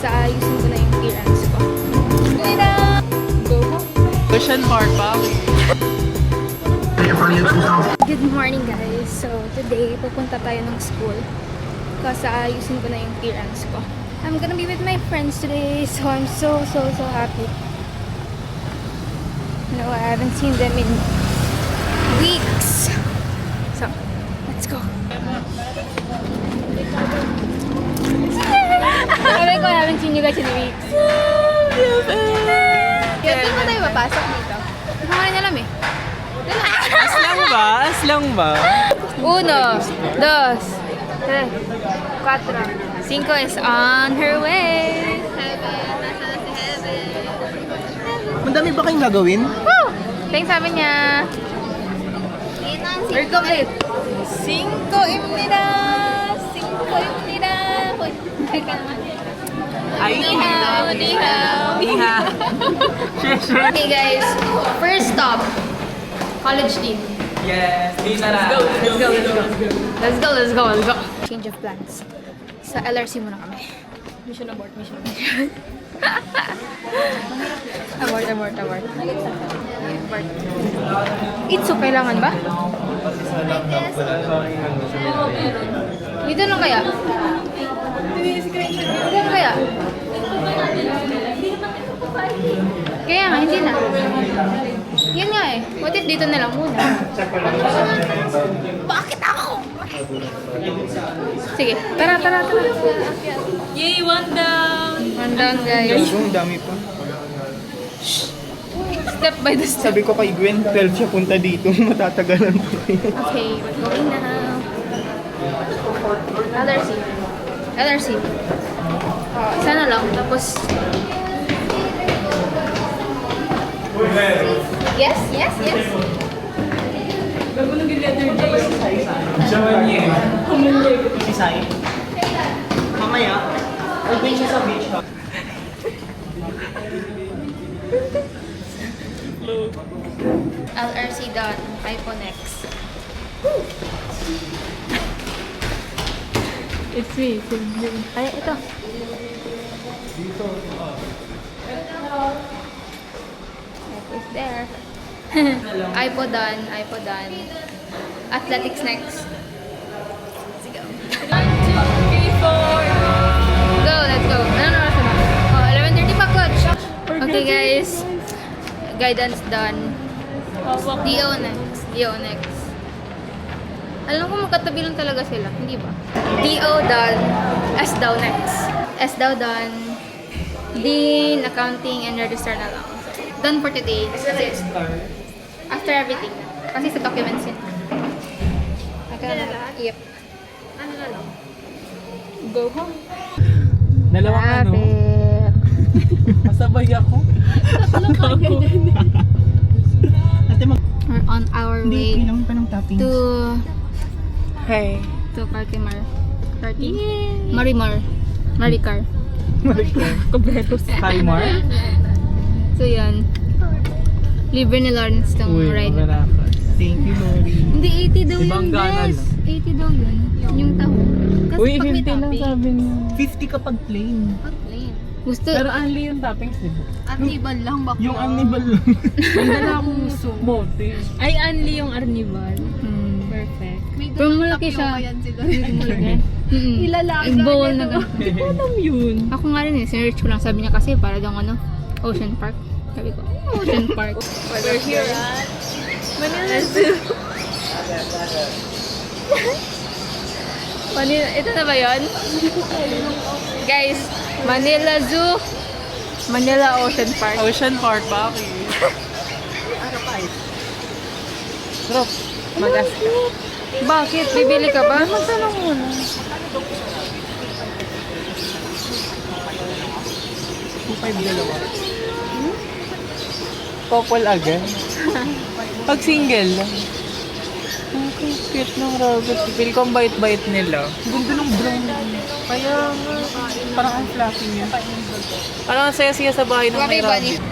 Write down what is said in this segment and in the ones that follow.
Ayusin ko na yung clearance ko. Go home. Ocean Park pa. Good morning guys. So today, pupunta tayo ng school. Kasi ayusin ko na yung clearance ko. I'm gonna be with my friends today. So I'm so happy. You know, I haven't seen them in weeks. So, let's go. Sabi ko, I haven't seen you guys in weeks. Kaya di ba tayo mapasok dito? Hindi ko rin alam eh. As lang ba? 1, 2, 3, 4, 5 is on her way. Madami ba kayong gagawin? Woo! Thanks sabi niya. We're complete. 5:imnida. Uy, teka naman. Ay, Ni hao. Iha. Sure. Okay guys, first stop, College Dean. Yes, Lisa na. Let's go. Change of plans. Sa LRC muna kami. Mission abort. Abort. It's so kailangan ba? Dito lang kaya? Kaya nga, hindi na. Yun nga eh. What if dito na lang muna? Bakit ako? Sige, tara. Yay, one down! One down guys. Ang dami pa. Step by the step. Sabi ko kay Gwen, 12 siya punta dito. Matatagalan pa kayo. Okay, we're going now. LRC. Isa na lang, tapos... Yes. Si Sai. Mamaya, open siya sa beach ha. LRC done. iPhone X. It's me. Ay, ito. It's there. iPod done. Athletics next. Let's go. 1, 2, 3, 4. Go, let's go. Ano na ba? Oh, 11:30 pa, coach. Okay, guys. Guidance done. DO next. Alam ko magkatabi lang talaga sila, hindi ba? DO done. S daw next. S daw done. Dean, accounting, and register na lang. Done for today. That's it. After everything. Kasi sa documents yun. Yep. Ano na lang? Go home. Dalawang ano? Masabay ako. Ate We're on our way kailangan pa ng toppings. to Hey. Cartimar. Maricar. Kuberos. Kaimar? So yan. Libre ni Lawrence tong ride. Thank you, Lori. Hindi, 80 daw yun, Ibang gana guys. 80 daw yun. Yung taho. Kasi Uy, pag may 50 lang topping, sabi niya. 50 kapag plain. pag plain. Gusto, Pero only yung toppings, di ba? arnibal lang baka. Yung amnibal lang. May dala akong bote. Ay, only yung arnibal. Perfect. Pero malaki siya. Ilalaga bowl na ganun. Hindi ko alam yun. Ako nga rin eh, sinearch ko lang. Sabi niya kasi para daw ano, Ocean Park. Sabi ko, Ocean Park. We're here at Manila Zoo. Manila, ito na ba yun? Guys, Manila Zoo, Manila Ocean Park. Ocean Park ba? Okay. Sarap. Magasta. Bakit? Bibili ka ba? Magtanong muna. $2.5 couple agad. Pag single lang. Okay, cute ng rabbit. Feel ko ang bait-bait nila. Ganda ng brown. Kaya nga. Parang ang fluffy niya. Parang ang saya siya sa bahay ng may Bunny. rabbit.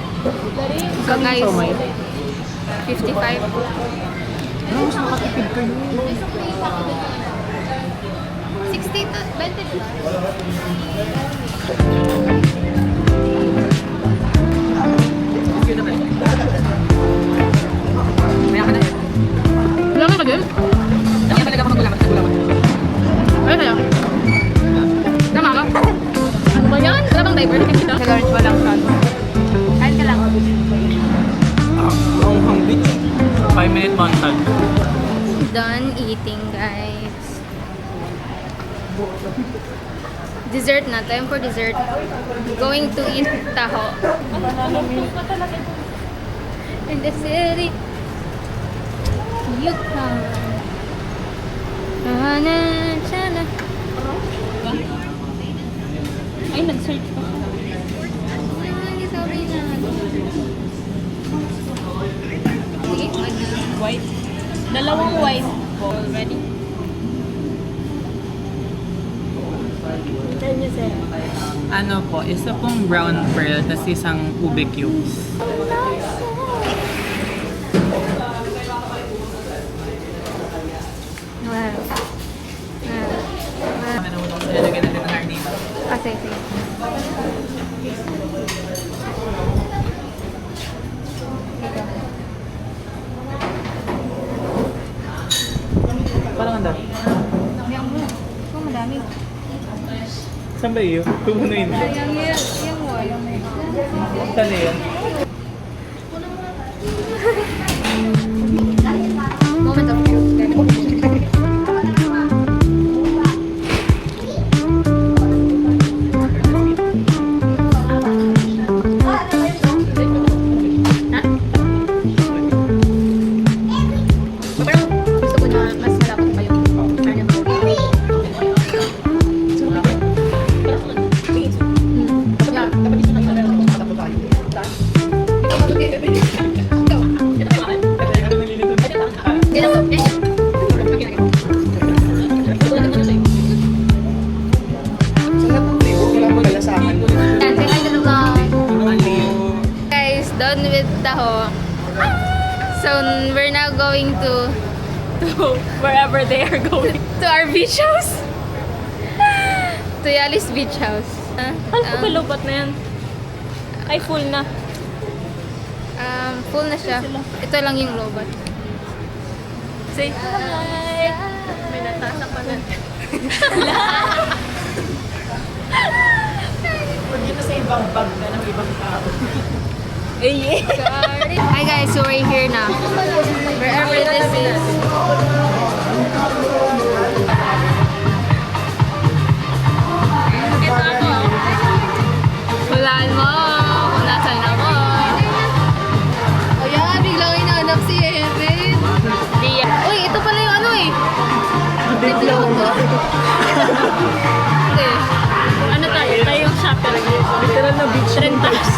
So guys, Ito, may 55. Ano, mas makatipid kayo. 60 to 20 ba? Wala ka din? Ano talaga ako magulaman? Ano kaya? Tama ka? Ano ba yan? Wala bang diversity dito? Sa Lawrence walang shot. Kain ka lang. Ang hanggang 5-minute montage. Done eating, guys. Dessert na. Time for dessert. Going to eat taho. In the city. Yukon. Sana. Ay, nag-search pa siya. Ay, sorry na. White. Dalawang white already. Ano po, isa pong brown pearl, tas isang ube cubes. Wow. Lalagyan natin ng harnina. Kasi, sige. Parang ang dami. Yang mo. Oh, madami. Saan ba iyo? Tumunuin. Yung wall. Saan iyo? Moment of truth. Gusto ko na mas malapot pa yung Guys, done with taho. So we're now going to Wherever they are going. our beach house. To Yalis Beach House. Ano ko balubot na yan? Ay, full na. Full na siya. Ito lang yung robot. Say hi! May natasa pa na. Pwede mo sa ibang bag na ng ibang tao. Eh, Sorry. Hi guys, so we're here na. Wherever this is. Hulaan mo kung nasan ako. O yan, biglang inaanap si Erin. Uy, ito pala yung ano eh. Diploma. Okay. ano tayo? Tayo yung shopper. Literal na beach. Rentals.